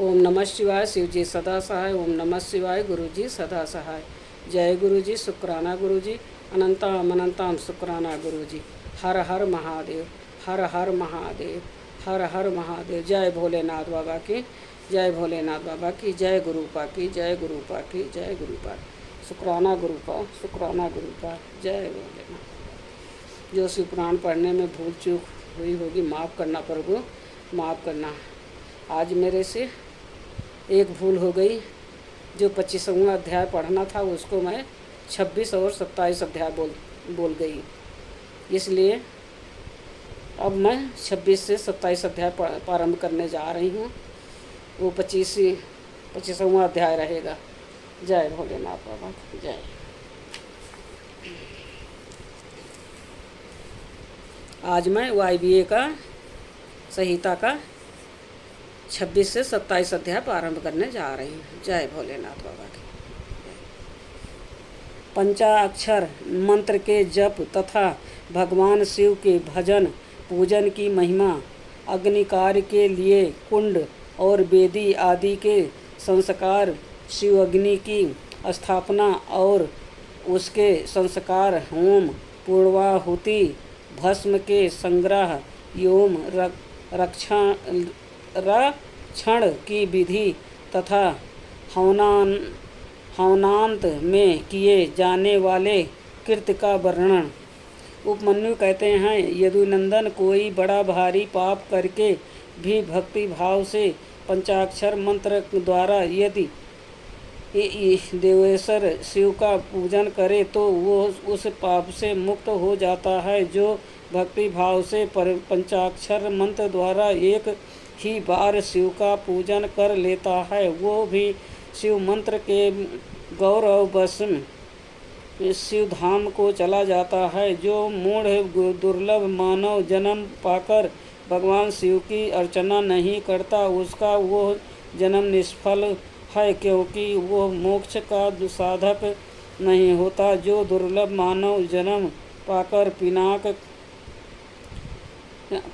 ओम नमः शिवाय। शिव जी सदा सहाय। ओम नमः शिवाय। गुरु जी सदा सहाय। जय गुरु जी। शुक्राना गुरु जी। अनंताम अनंताम शुक्राना गुरु जी। हर हर महादेव। हर हर महादेव। हर हर महादेव। जय भोलेनाथ बाबा की। जय भोलेनाथ बाबा की। जय गुरुपा की। जय गुरुपा की। जय गुरुपा। शुक्राना गुरुपा। शुक्राना गुरुपा। जय भोलेनाथ। जो शिव पुराण पढ़ने में भूल चूक हुई होगी माफ़ करना प्रभु, माफ़ करना। आज मेरे से एक भूल हो गई। जो 25वां अध्याय पढ़ना था उसको मैं 26 और 27 अध्याय बोल गई। इसलिए अब मैं 26 से 27 अध्याय प्रारंभ करने जा रही हूँ। वो 25वां अध्याय रहेगा। जय भोलेनाथ बाबा। जय। आज मैं वायवीय का संहिता का 26 से 27 अध्याय प्रारंभ करने जा रही हूँ। जय भोलेनाथ बाबा की। पंचाक्षर मंत्र के जप तथा भगवान शिव के भजन पूजन की महिमा, अग्निकार्य के लिए कुंड और वेदी आदि के संस्कार, शिव अग्नि की स्थापना और उसके संस्कार, होम, पूर्वाहुति, भस्म के संग्रह एवं रक्षण की विधि तथा हवनांत में किए जाने वाले कृत्य का वर्णन। उपमन्यु कहते हैं, यदुनंदन कोई बड़ा भारी पाप करके भी भक्ति भाव से पंचाक्षर मंत्र द्वारा यदि देवेश्वर शिव का पूजन करे तो वो उस पाप से मुक्त हो जाता है। जो भक्ति भाव से पंचाक्षर मंत्र द्वारा एक ही बार शिव का पूजन कर लेता है वो भी शिव मंत्र के गौरव बस शिव धाम को चला जाता है। जो मूढ़ दुर्लभ मानव जन्म पाकर भगवान शिव की अर्चना नहीं करता उसका वो जन्म निष्फल है, क्योंकि वो मोक्ष का साधक नहीं होता। जो दुर्लभ मानव जन्म पाकर पिनाक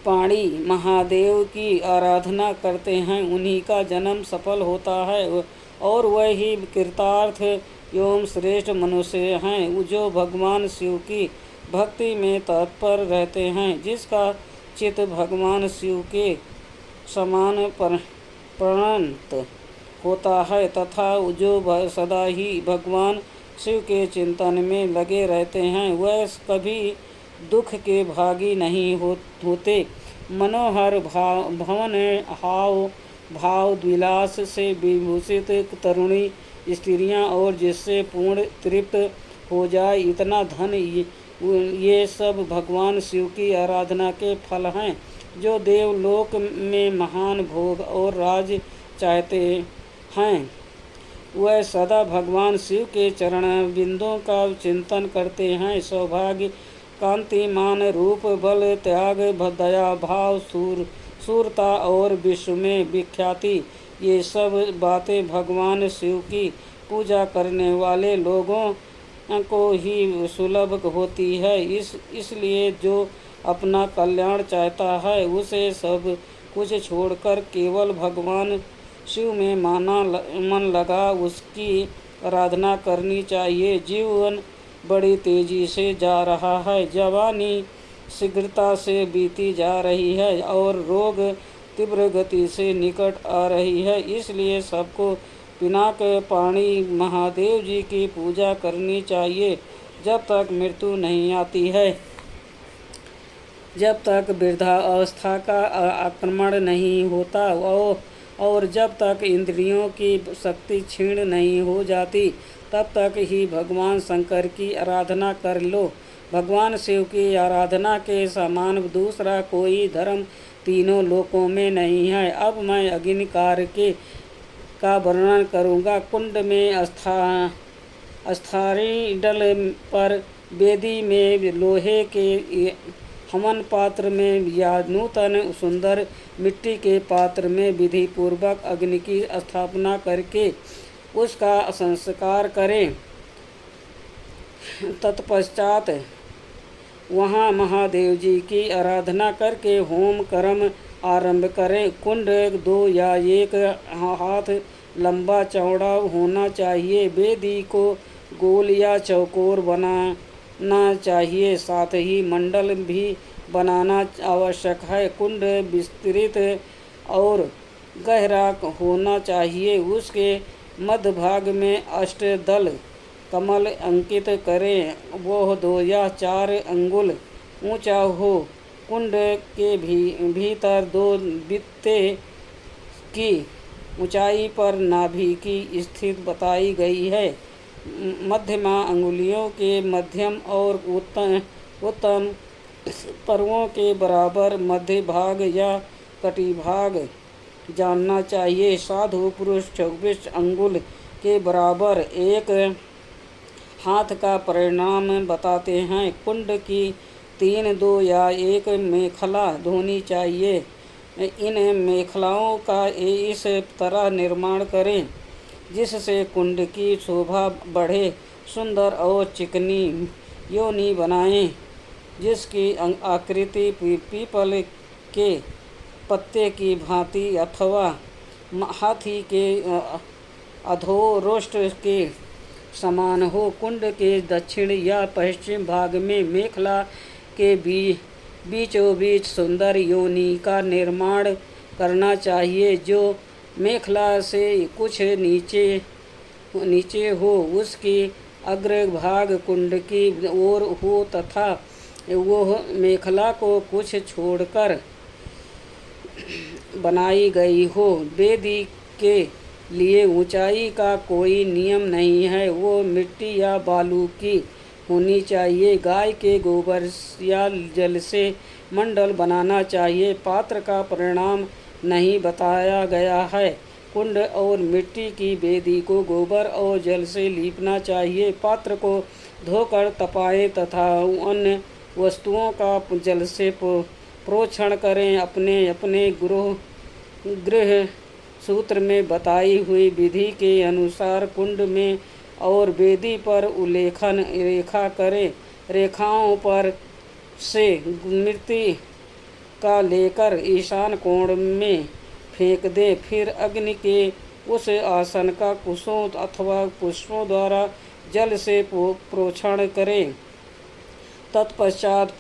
पाणी महादेव की आराधना करते हैं उन्हीं का जन्म सफल होता है और वही कृतार्थ एवं श्रेष्ठ मनुष्य हैं जो भगवान शिव की भक्ति में तत्पर रहते हैं। जिसका चित्त भगवान शिव के समान प्रणत होता है तथा जो सदा ही भगवान शिव के चिंतन में लगे रहते हैं वह कभी दुख के भागी नहीं होते। मनोहर भवन भाव विलास से विभूषित तरुणी स्त्रियां और जिससे पूर्ण तृप्त हो जाए इतना धन, ये सब भगवान शिव की आराधना के फल हैं। जो देवलोक में महान भोग और राज चाहते हैं वह सदा भगवान शिव के चरण बिंदों का चिंतन करते हैं। सौभाग्य, कांतिमान, रूप, बल, त्याग, दया भाव, सूरता और विश्व में विख्याति, ये सब बातें भगवान शिव की पूजा करने वाले लोगों को ही सुलभ होती है। इसलिए जो अपना कल्याण चाहता है उसे सब कुछ छोड़कर केवल भगवान शिव में मन लगा उसकी आराधना करनी चाहिए। जीवन बड़ी तेजी से जा रहा है, जवानी शीघ्रता से बीती जा रही है और रोग तीव्र गति से निकट आ रही है। इसलिए सबको पिनाक पाणी महादेव जी की पूजा करनी चाहिए जब तक मृत्यु नहीं आती है, जब तक वृद्धावस्था का आक्रमण नहीं होता और जब तक इंद्रियों की शक्ति क्षीण नहीं हो जाती तब तक ही भगवान शंकर की आराधना कर लो। भगवान शिव की आराधना के समान दूसरा कोई धर्म तीनों लोकों में नहीं है। अब मैं अग्निकार्य का वर्णन करूँगा। कुंड में स्थारीडल पर, वेदी में लोहे के हवन पात्र में या नूतन सुंदर मिट्टी के पात्र में विधि पूर्वक अग्नि की स्थापना करके उसका संस्कार करें। तत्पश्चात वहाँ महादेव जी की आराधना करके होम कर्म आरंभ करें। कुंड 2 या 1 हाथ लंबा चौड़ा होना चाहिए। वेदी को गोल या चौकोर बनाना चाहिए, साथ ही मंडल भी बनाना आवश्यक है। कुंड विस्तृत और गहरा होना चाहिए। उसके मध्य भाग में अष्टदल कमल अंकित करें। वह 2 या 4 अंगुल ऊंचा हो। कुंड के भीतर 2 बित्ते की ऊंचाई पर नाभि की स्थिति बताई गई है। मध्यमा अंगुलियों के मध्यम और उत्तम पर्वों के बराबर मध्य भाग या कटिभाग जानना चाहिए। साधु पुरुष 24 अंगुल के बराबर एक हाथ का परिणाम बताते हैं। कुंड की 3, 2 या 1 मेखला धोनी चाहिए। इन मेखलाओं का इस तरह निर्माण करें जिससे कुंड की शोभा बढ़े। सुंदर और चिकनी योनि बनाएं जिसकी आकृति पीपल के पत्ते की भांति अथवा हाथी के अधोरोष्ट के समान हो। कुंड के दक्षिण या पश्चिम भाग में मेखला के बीचों बीच सुंदर योनि का निर्माण करना चाहिए, जो मेखला से कुछ नीचे हो। उसकी अग्रभाग कुंड की ओर हो तथा वह मेखला को कुछ छोड़कर बनाई गई हो। वेदी के लिए ऊंचाई का कोई नियम नहीं है, वो मिट्टी या बालू की होनी चाहिए। गाय के गोबर या जल से मंडल बनाना चाहिए। पात्र का परिणाम नहीं बताया गया है। कुंड और मिट्टी की वेदी को गोबर और जल से लीपना चाहिए। पात्र को धोकर तपाएं तथा अन्य वस्तुओं का जल से प्रोक्षण करें। अपने अपने गृह सूत्र में बताई हुई विधि के अनुसार कुंड में और वेदी पर उल्लेखन रेखा करें। रेखाओं पर से मिट्टी का लेकर ईशान कोण में फेंक दे। फिर अग्नि के उस आसन का कुशों अथवा पुष्पों द्वारा जल से प्रोक्षण करें। तत्पश्चात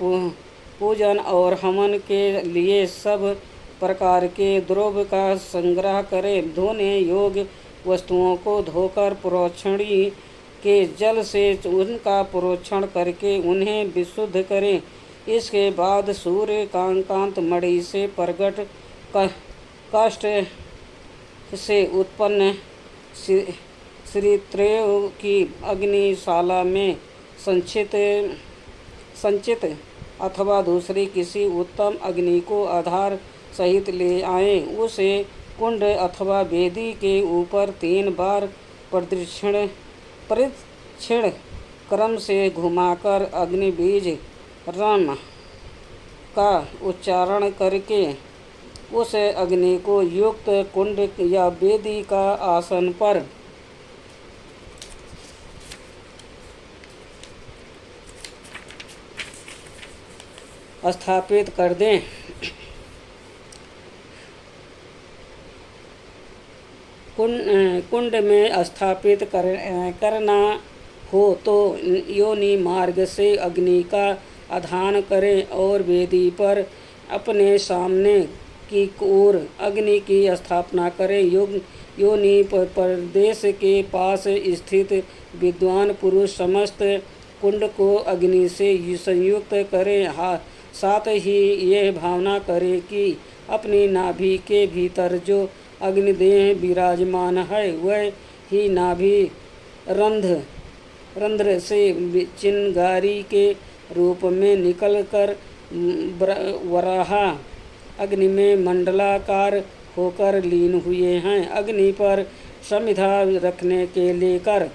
पूजन और हवन के लिए सब प्रकार के द्रव्य का संग्रह करें। धोने योग्य वस्तुओं को धोकर प्रोक्षणी के जल से उनका प्रोक्षण करके उन्हें विशुद्ध करें। इसके बाद सूर्य कांत मणि से प्रकट काष्ठ से उत्पन्न श्रीत्रय की अग्निशाला में संचित अथवा दूसरी किसी उत्तम अग्नि को आधार सहित ले आएं। उसे कुंड अथवा वेदी के ऊपर 3 बार प्रदक्षिण क्रम से घुमाकर अग्नि बीज रम का उच्चारण करके उस अग्नि को युक्त कुंड या वेदी का आसन पर स्थापित कर दें। कुंड में स्थापित करना हो तो योनि मार्ग से अग्नि का आधान करें और वेदी पर अपने सामने की ओर अग्नि की स्थापना करें। योनि प्रदेश के पास स्थित विद्वान पुरुष समस्त कुंड को अग्नि से संयुक्त करें। साथ ही यह भावना करें कि अपनी नाभि के भीतर जो अग्निदेह विराजमान है वह ही नाभि रंध्र से चिंगारी के रूप में निकलकर वराह अग्नि में मंडलाकार होकर लीन हुए हैं। अग्नि पर समिधा रखने के लेकर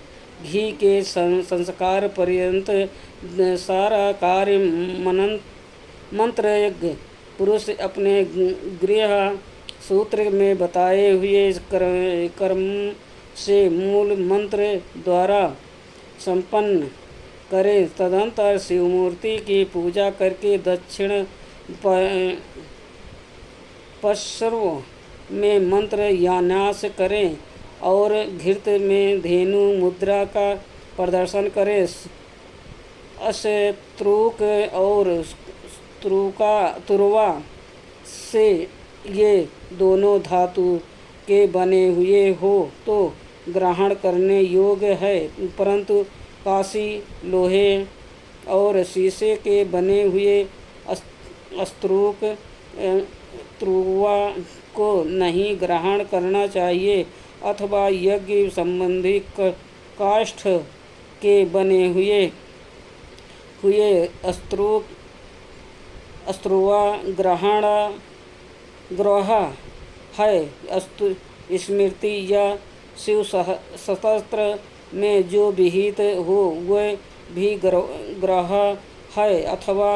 घी के संस्कार पर्यंत सारा कार्य मंत्र यज्ञ पुरुष अपने गृह सूत्र में बताए हुए कर्म से मूल मंत्र द्वारा संपन्न करें। तदंतर शिवमूर्ति की पूजा करके दक्षिण तपस्व में मंत्र यान्यास करें और घृत में धेनु मुद्रा का प्रदर्शन करें। अशत्रुक और तुरवा से ये दोनों धातु के बने हुए हो तो ग्रहण करने योग्य है, परंतु कांसी, लोहे और शीशे के बने हुए अस्तरूक तुरवा को नहीं ग्रहण करना चाहिए, अथवा यज्ञ संबंधी काष्ठ के बने हुए अस्तरुवा ग्रह है। स्मृति या शिव सहस्त्र में जो विहित हो वह भी ग्रह है, अथवा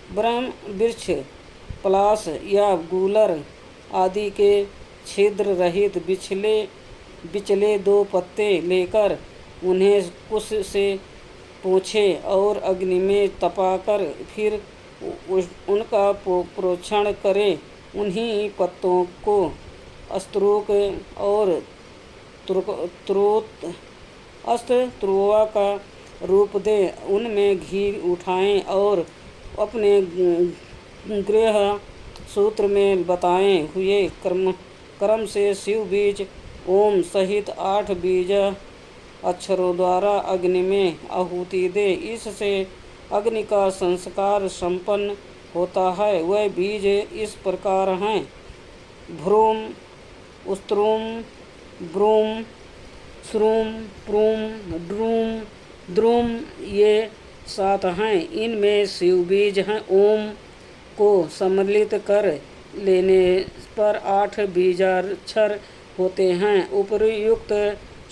ब्रह्म वृक्ष, पलाश या गूलर आदि के छिद्र रहित बिचले 2 पत्ते लेकर उन्हें कुश से पोंछें और अग्नि में तपाकर फिर उनका प्रोक्षण करें। उन्हीं पत्तों को अस्तरूक और अस्तरुवा का रूप दें। उनमें घी उठाएं और अपने गृह सूत्र में बताए हुए क्रम से शिव बीज ओम सहित 8 बीज अक्षरों द्वारा अग्नि में आहुति दे। इससे अग्नि का संस्कार संपन्न होता है। वह बीज इस प्रकार हैं: भ्रूम, उस्त्रूम, ब्रूम, श्रूम, प्रूम, ड्रूम, द्रुम, ये 7 हैं। इनमें शिव बीज हैं। ओम को सम्मिलित कर लेने पर 8 बीजाक्षर होते हैं। उपर्युक्त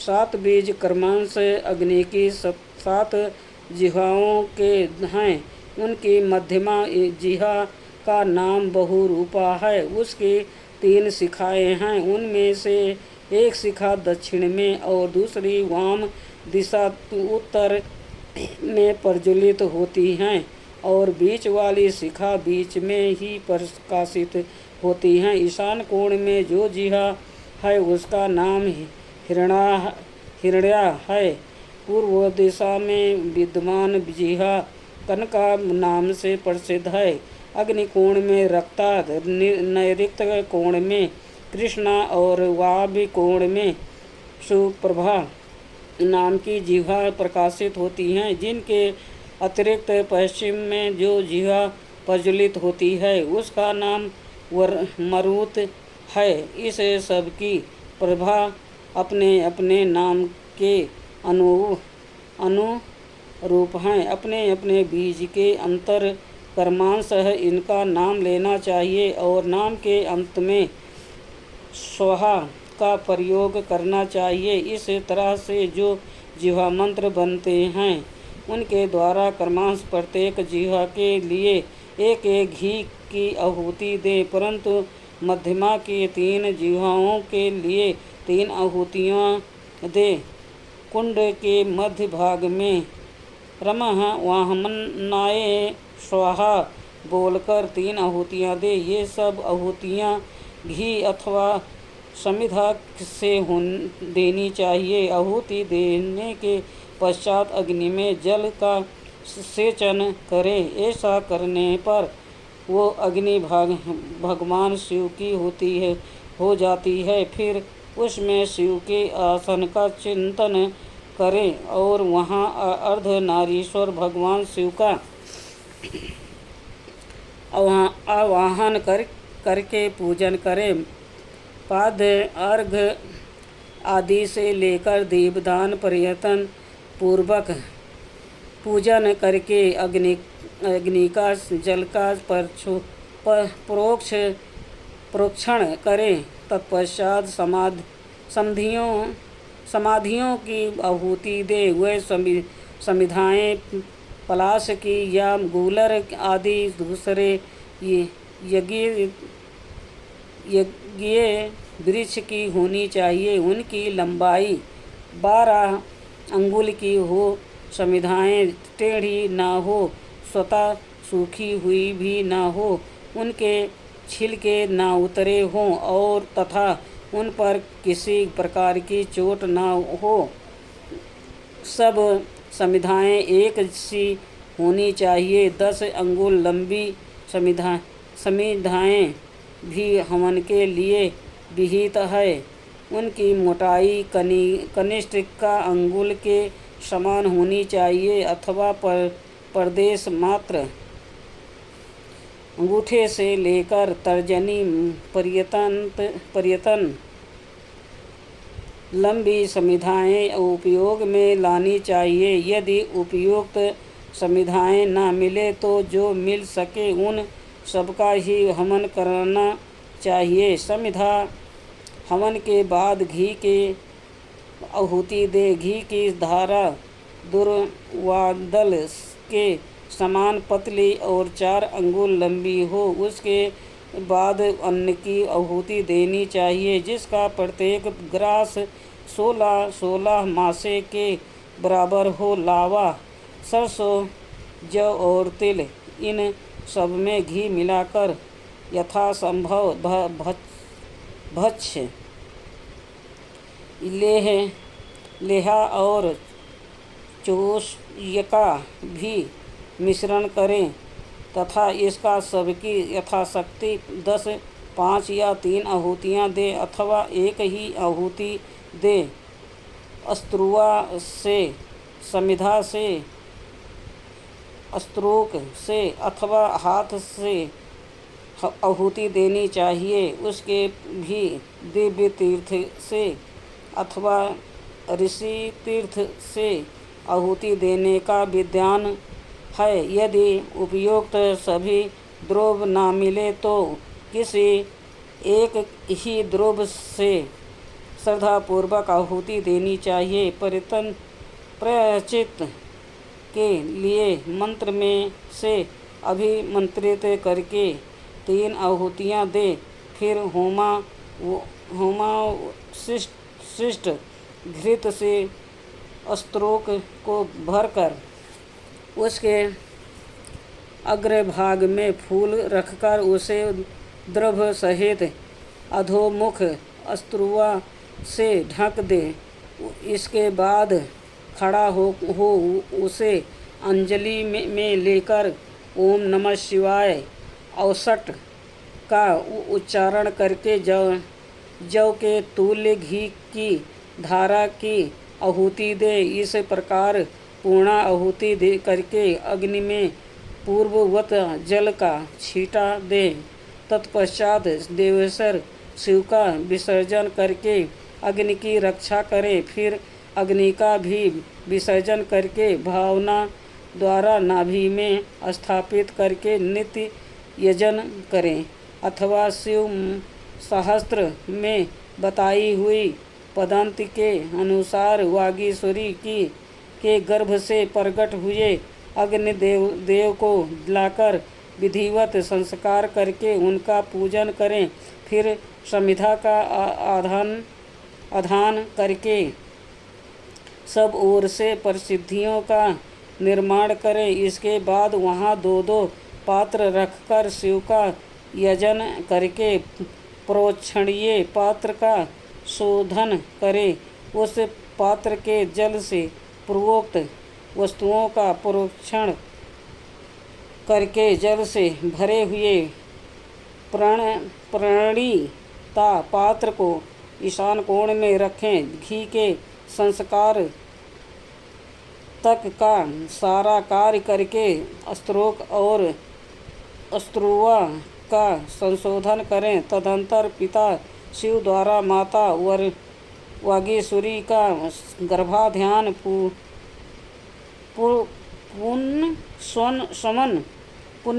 7 बीज क्रमांश अग्नि की 7 जिह्वाओं के हैं। उनकी मध्यमा जिह्वा का नाम बहुरूपा है। उसकी 3 शिखाएँ हैं। उनमें से एक शिखा दक्षिण में और दूसरी वाम दिशा उत्तर में प्रज्वलित होती हैं, और बीच वाली शिखा बीच में ही प्रकाशित होती हैं। ईशान कोण में जो जिह्वा है उसका नाम हिरण्या है। पूर्व दिशा में विद्यमान जिह्वा कनका नाम से प्रसिद्ध है। अग्निकोण में रक्ता, नैऋत्य कोण में कृष्णा और वायव्य कोण में सुप्रभा नाम की जिह्वा प्रकाशित होती हैं। जिनके अतिरिक्त पश्चिम में जो जिह्वा प्रज्वलित होती है उसका नाम मरुत है। इस सब की प्रभा अपने अपने नाम के अनुरूप हैं। अपने अपने बीज के अंतर कर्मांश है, इनका नाम लेना चाहिए और नाम के अंत में स्वाहा का प्रयोग करना चाहिए। इस तरह से जो जिह्वा मंत्र बनते हैं उनके द्वारा क्रमांश प्रत्येक जिह्वा के लिए एक एक घी की आहुति दे, परंतु मध्यमा की 3 जिह्वाओं के लिए 3 आहुतियाँ दे। कुंड के मध्य भाग में रमः वाहमनाय स्वाहा बोलकर 3 आहुतियाँ दे। ये सब आहुतियाँ घी अथवा समिधा से देनी चाहिए। आहुति देने के पश्चात अग्नि में जल का सेचन करें। ऐसा करने पर वो अग्नि भगवान शिव की हो जाती है। फिर उसमें शिव के आसन का चिंतन करें और वहाँ अर्धनारीश्वर भगवान शिव का आवाहन करके पूजन करें। पाद्य अर्घ आदि से लेकर दीपदान पर्यटन पूर्वक पूजन करके अग्नि का जल का प्रोक्षण करें। तत्पश्चात समाधियों की आहुति दे। वे समिधाएँ पलाश की या गूलर आदि दूसरे यज्ञ वृक्ष की होनी चाहिए। उनकी लंबाई 12 अंगुल की हो। समिधाएँ टेढ़ी ना हो, स्वतः सूखी हुई भी ना हो। उनके छिलके न उतरे हों और तथा उन पर किसी प्रकार की चोट न हो। सब समिधाएं एक सी होनी चाहिए। 10 अंगुल लंबी समिधाएं भी हवन के लिए विहित है। उनकी मोटाई कनिष्ठिका अंगुल के समान होनी चाहिए अथवा प्रदेश मात्र अंगूठे से लेकर तर्जनी पर्यंत लंबी समिधाएं उपयोग में लानी चाहिए। यदि उपयुक्त समिधाएं न मिले तो जो मिल सके उन सबका ही हवन करना चाहिए। समिधा हवन के बाद घी के आहुति दे। घी की धारा दुर्वादल के समान पतली और 4 अंगुल लंबी हो। उसके बाद अन्न की आहुति देनी चाहिए जिसका प्रत्येक ग्रास 16 मासे के बराबर हो। लावा, सरसों, जौ और तिल, इन सब में घी मिलाकर यथासंभव भक्ष्य लेहा और चोष्य का भी मिश्रण करें तथा इसका सबकी यथाशक्ति 10, 5 या 3 आहुतियाँ दे अथवा एक ही आहुति दे। अस्त्रुआ से, समिधा से, अस्त्रोक से अथवा हाथ से आहुति देनी चाहिए। उसके भी दिव्य तीर्थ से अथवा ऋषि तीर्थ से आहुति देने का विधान है। यदि उपयुक्त सभी द्रव्य न मिले तो किसी एक ही द्रव्य से श्रद्धापूर्वक आहुति देनी चाहिए। प्रायश्चित के लिए मंत्र में से अभिमंत्रित करके 3 आहुतियाँ दे। फिर होमावशिष्ट घृत से अस्त्रोक को भरकर उसके अग्रभाग में फूल रखकर उसे द्रव्य सहित अधोमुख अस्त्रुआ से ढक दे। इसके बाद खड़ा हो उसे अंजलि में लेकर ओम नमः शिवाय औसट का उच्चारण करके जौ के तुल्य घी की धारा की आहुति दे। इस प्रकार पूर्ण आहुति दे करके अग्नि में पूर्ववत जल का छींटा दे। तत्पश्चात देवेश्वर शिव का विसर्जन करके अग्नि की रक्षा करे। फिर अग्नि का भी विसर्जन करके भावना द्वारा नाभि में स्थापित करके नित्य यजन करें अथवा शिव सहस्त्र में बताई हुई पद्धति के अनुसार वागीश्वरी के गर्भ से प्रकट हुए अग्नि देव को लाकर विधिवत संस्कार करके उनका पूजन करें। फिर समिधा का आधान करके सब ओर से प्रसिद्धियों का निर्माण करें। इसके बाद वहाँ 2-2 पात्र रखकर शिव का यजन करके प्रोक्षणीय पात्र का शोधन करें। उस पात्र के जल से पूर्वोक्त वस्तुओं का प्रोक्षण करके जल से भरे हुए प्रणीता पात्र को ईशान कोण में रखें। घी के संस्कार तक का सारा कार्य करके अस्त्रोक और अस्त्रुआ का संशोधन करें। तदंतर पिता शिव द्वारा माता वागीश्वरी का गर्भाधान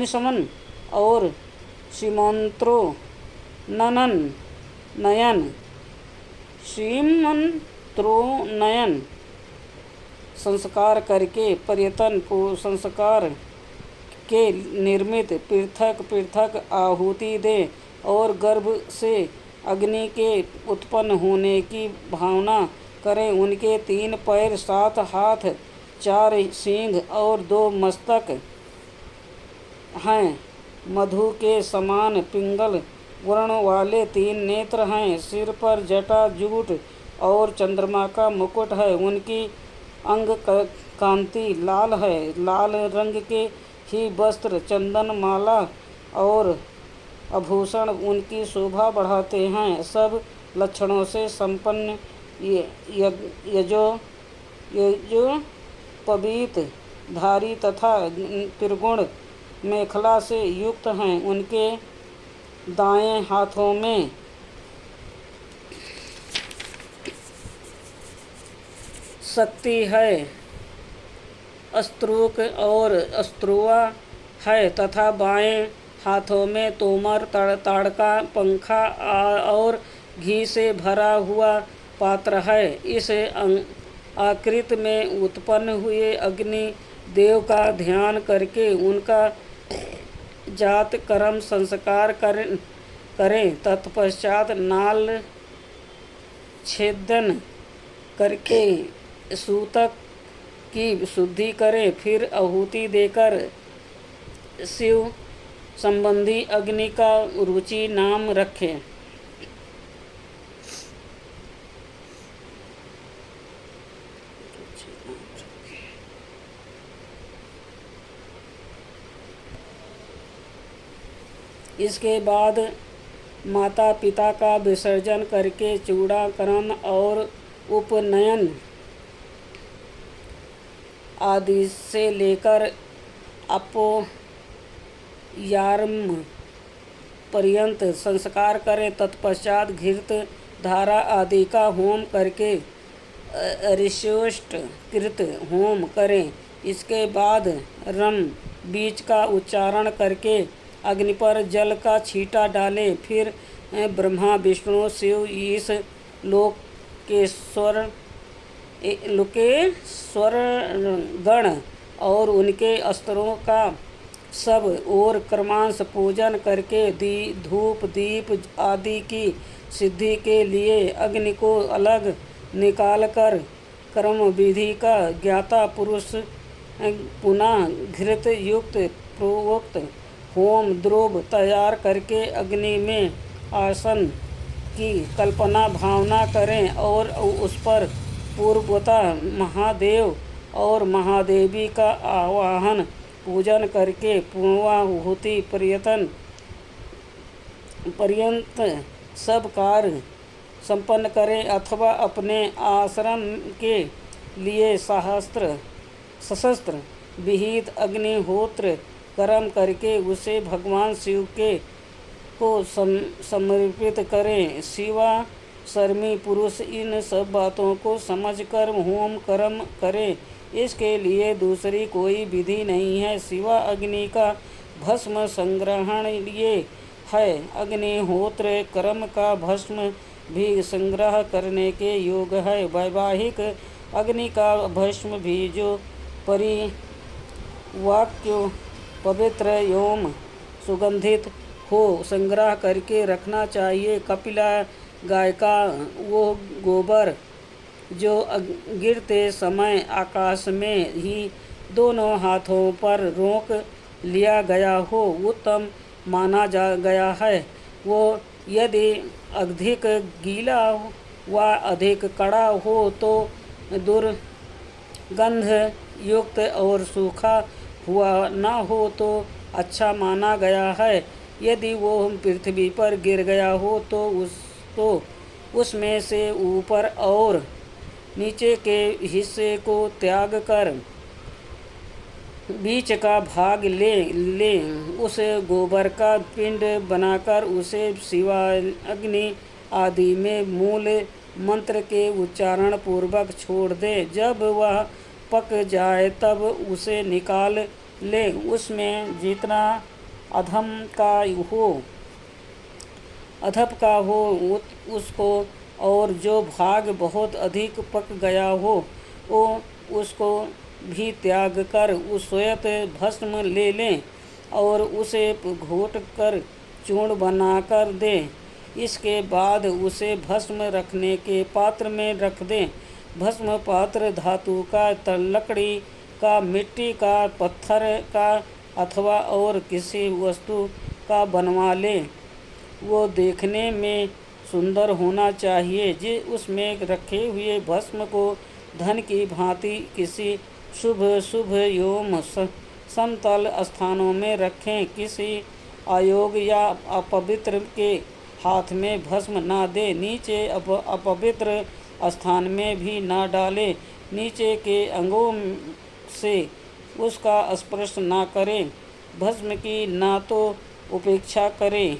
पुण्यसमन और सीमंत्रोन्नयन संस्कार करके पर्यटन को संस्कार के निर्मित पृथक पृथक आहुति दे और गर्भ से अग्नि के उत्पन्न होने की भावना करें। उनके 3 पैर, 7 हाथ, 4 सींग और 2 मस्तक हैं। मधु के समान पिंगल वर्ण वाले 3 नेत्र हैं। सिर पर जटा जूट और चंद्रमा का मुकुट है। उनकी अंग कांति लाल है। लाल रंग के ही वस्त्र, चंदन, माला और आभूषण उनकी शोभा बढ़ाते हैं। सब लक्षणों से संपन्न यजोपवीत धारी तथा त्रिगुण मेखला से युक्त हैं। उनके दाएं हाथों में शक्ति है, अस्त्रोक और अस्त्रुआ है तथा बाएं हाथों में तोमर, ताड़का, पंखा और घी से भरा हुआ पात्र है। इस आकृत में उत्पन्न हुए अग्नि देव का ध्यान करके उनका जात कर्म संस्कार करें। तत्पश्चात नाल छेदन करके सूतक की शुद्धि करें। फिर आहुति देकर शिव संबंधी अग्नि का रुचि नाम रखें। इसके बाद माता पिता का विसर्जन करके चूड़ाकरण और उपनयन आदि से लेकर यारम पर्यंत संस्कार करें। तत्पश्चात घृत धारा आदि का होम करके ऋष्योष्ट कृत होम करें। इसके बाद रम बीज का उच्चारण करके अग्नि पर जल का छींटा डालें। फिर ब्रह्मा, विष्णु, शिव, इस लोक के स्वर गण और उनके अस्त्रों का सब और क्रमांश पूजन करके धूप दीप आदि की सिद्धि के लिए अग्नि को अलग निकालकर कर्म विधि का ज्ञाता पुरुष पुनः घृत युक्त प्रोक्त होम द्रव्य तैयार करके अग्नि में आसन की कल्पना भावना करें और उस पर पूर्वतः महादेव और महादेवी का आवाहन पूजन करके पूर्वाहुति पर्यंत सब कार्य संपन्न करें। अथवा अपने आश्रम के लिए सशस्त्र विहित अग्निहोत्र कर्म करके उसे भगवान शिव को समर्पित करें। शिवा शर्मी पुरुष इन सब बातों को समझकर होम कर्म करें। इसके लिए दूसरी कोई विधि नहीं है। शिवा अग्नि का भस्म संग्रहण ये है। अग्निहोत्र कर्म का भस्म भी संग्रह करने के योग है। वैवाहिक अग्नि का भस्म भी जो परिवाक्य पवित्र एवं सुगंधित हो संग्रह करके रखना चाहिए। कपिला गाय का वो गोबर जो गिरते समय आकाश में ही दोनों हाथों पर रोक लिया गया हो उत्तम माना गया है। वो यदि अधिक गीला व अधिक कड़ा हो तो दुर्गंध युक्त और सूखा हुआ न हो तो अच्छा माना गया है। यदि वो पृथ्वी पर गिर गया हो तो उसमें से ऊपर और नीचे के हिस्से को त्याग कर बीच का भाग ले उस गोबर का पिंड बनाकर उसे शिवाग्नि आदि में मूल मंत्र के उच्चारण पूर्वक छोड़ दे। जब वह पक जाए तब उसे निकाल ले। उसमें जितना अधप का हो उसको और जो भाग बहुत अधिक पक गया हो वो उसको भी त्याग कर उस श्वेत भस्म ले लें और उसे घोट कर चूर्ण बनाकर दें। इसके बाद उसे भस्म रखने के पात्र में रख दें। भस्म पात्र धातु का, लकड़ी का, मिट्टी का, पत्थर का अथवा और किसी वस्तु का बनवा ले। वो देखने में सुंदर होना चाहिए। उसमें रखे हुए भस्म को धन की भांति किसी शुभ शुभ एवं समतल स्थानों में रखें। किसी अयोग्य या अपवित्र के हाथ में भस्म ना दे। नीचे अपवित्र स्थान में भी ना डाले। नीचे के अंगों से उसका स्पर्श ना करें। भस्म की ना तो उपेक्षा करें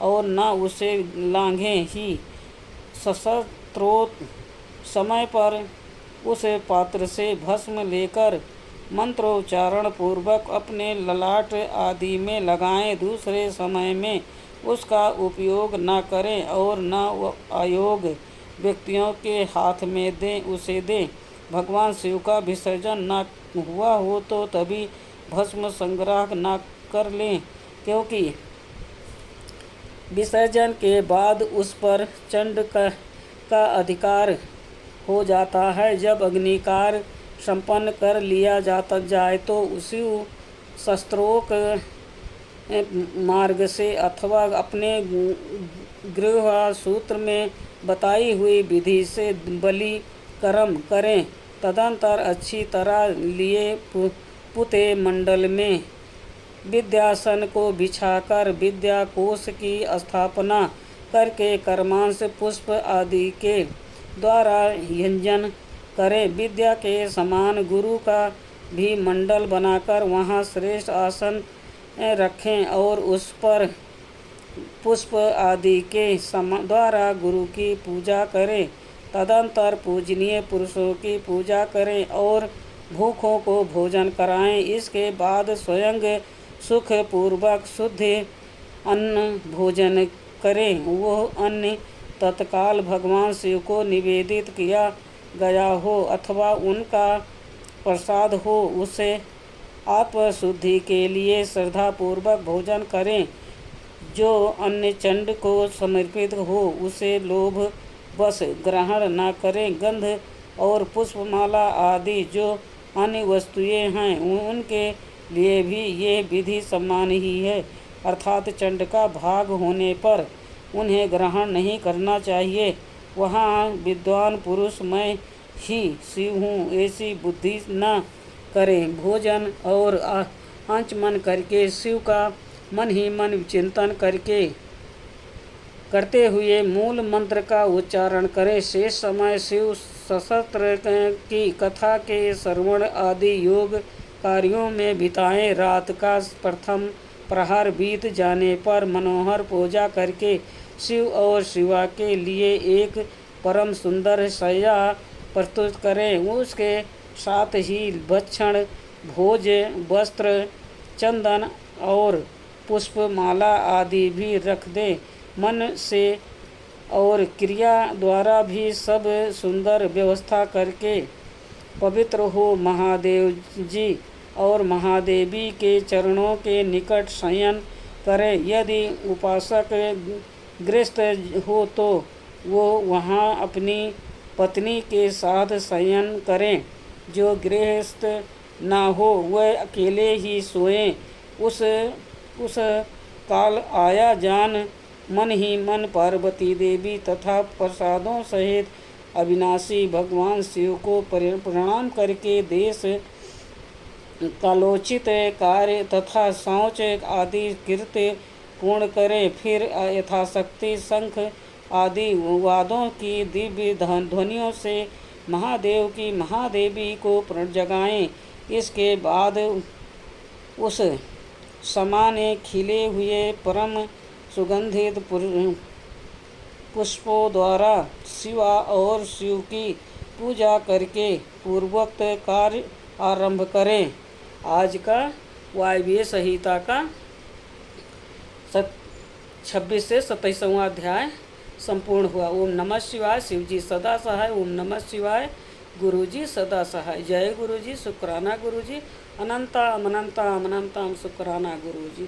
और ना उसे लांघें ही। सशस्त्रोत समय पर उस पात्र से भस्म लेकर मंत्रोच्चारण पूर्वक अपने ललाट आदि में लगाएं। दूसरे समय में उसका उपयोग न करें और न अयोग्य व्यक्तियों के हाथ में उसे दें। भगवान शिव का विसर्जन न हुआ हो तो तभी भस्म संग्रह न कर लें, क्योंकि विसर्जन के बाद उस पर चंड का अधिकार हो जाता है। जब अग्निकार संपन्न कर लिया जाए तो उसी शस्त्रोक मार्ग से अथवा अपने गृह सूत्र में बताई हुई विधि से बलि कर्म करें। तदंतर अच्छी तरह लिए पुते मंडल में विद्यासन को बिछाकर विद्या कोश की स्थापना करके कर्मांश पुष्प आदि के द्वारा यंजन करें। विद्या के समान गुरु का भी मंडल बनाकर वहाँ श्रेष्ठ आसन रखें और उस पर पुष्प आदि के द्वारा गुरु की पूजा करें। तदंतर पूजनीय पुरुषों की पूजा करें और भूखों को भोजन कराएं। इसके बाद स्वयं सुख पूर्वक शुद्ध अन्न भोजन करें। वह अन्न तत्काल भगवान शिव को निवेदित किया गया हो अथवा उनका प्रसाद हो, उसे आत्मशुद्धि के लिए श्रद्धापूर्वक भोजन करें। जो अन्न चंड को समर्पित हो उसे लोभ बस ग्रहण न करें। गंध और पुष्पमाला आदि जो अन्य वस्तुएं हैं उनके लिए भी ये विधि समान ही है, अर्थात चंड का भाग होने पर उन्हें ग्रहण नहीं करना चाहिए। वहाँ विद्वान पुरुष मैं ही शिव हूँ ऐसी बुद्धि न करें। भोजन और आचमन करके शिव का मन ही मन चिंतन करते हुए मूल मंत्र का उच्चारण करें। शेष समय शिव सहस्त्र की कथा के श्रवण आदि योग कार्यों में बिताएं। रात का प्रथम प्रहर बीत जाने पर मनोहर पूजा करके शिव और शिवा के लिए एक परम सुंदर शय्या प्रस्तुत करें। उसके साथ ही भक्षण भोज वस्त्र चंदन और पुष्पमाला आदि भी रख दे। मन से और क्रिया द्वारा भी सब सुंदर व्यवस्था करके पवित्र हो महादेव जी और महादेवी के चरणों के निकट शयन करें। यदि उपासक गृहस्थ हो तो वो वहाँ अपनी पत्नी के साथ शयन करें। जो गृहस्थ ना हो वह अकेले ही सोएं। उस काल आया जान मन ही मन पार्वती देवी तथा प्रसादों सहित अविनाशी भगवान शिव को प्रणाम करके देश कालोचित कार्य तथा शौच आदि कृत्य पूर्ण करें। फिर यथाशक्ति शंख आदि वाद्यों की दिव्य ध्वनियों से महादेव की महादेवी को जगाएं। इसके बाद उस समान खिले हुए परम सुगंधित पुष्पों द्वारा शिवा और शिव की पूजा करके पूर्वोक्त कार्य आरंभ करें। आज का वायव्य संहिता का 26 से 27वां अध्याय संपूर्ण हुआ। ओम नमः शिवाय। शिव जी सदा सहाय। ओम नमः शिवाय। गुरु जी सदा सहाय। जय गुरु जी। शुक्राना गुरु जी। अनंतम अनंतम अनंतम शुक्राना गुरु जी।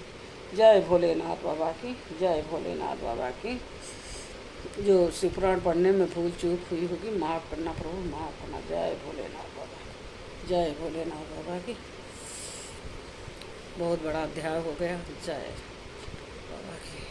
जय भोलेनाथ बाबा की। जय भोलेनाथ बाबा की। जो शिवपुराण पढ़ने में भूल चूक हुई होगी माफ़ करना प्रभु, माफ़ करना। जय भोलेनाथ बाबा की। जय भोलेनाथ बाबा की। बहुत बड़ा अध्याय हो गया। जय बाबा की।